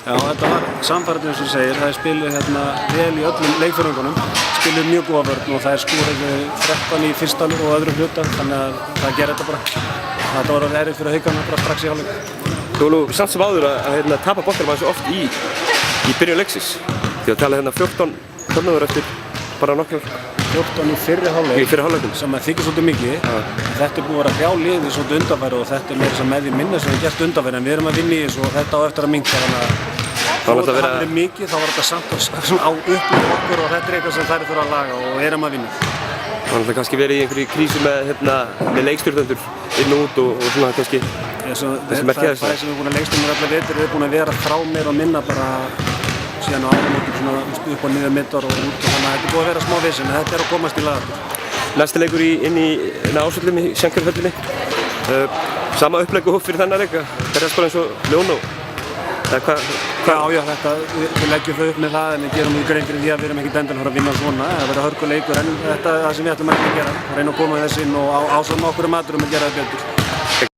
Já, þetta var sannfærandi eins og þú segir. Það er spiluð vel í öllum leikfjörðungunum, spiluð mjög góða vörn og það er skorað 13 í fyrsta og öðrum hluta, þannig að það gerir þetta bara. Þetta var erfitt fyrir Haukana bara strax í hálfleik. Þú nú samt sem áður að tapa boltanum svo oft í byrjun leiksins. Því að tala 14 turnover eftir bara nokkrar. 14 í fyrri hálfleik, sem þykir svolítið mikið. Þetta er búið að vera hrjá liðið svolítið undanfæri og þetta er meira sem með því minna sem við gert undanfæri, en við erum að vinna í þessu og þetta á eftir að minnka, þannig að þó þetta hafi verið mikið þá var þetta samt á upplýð okkur og þetta er eitthvað sem þær þurfa að laga og erum að vinna. Það var kannski verið í einhverju krísu með leikstjórnendur inn og út og svona kannski þessi merkja þess. Það sem við erum búin að leikstjórna allar vetur, við erum búin að vera frá meir og minna bara síðan á áramótum svona upp og niður middar og út og þannig að þetta er búið að vera smá vesen, en þetta er að komast í lag. Næsti leikur inn í ásvöllum í Schenker-höllinni. Sama upplegg og fyrir þennan leik, berjast bara eins og ljón og Já, við leggjum þau upp með það en við gerum í grein fyrir því að við erum ekkert endilega að vinna svona. Það verður hörkuleikur en þetta er það sem við ætlum að gera. Reyna að koma þess inn og ásvöldum okkur maturum að gera þetta betur.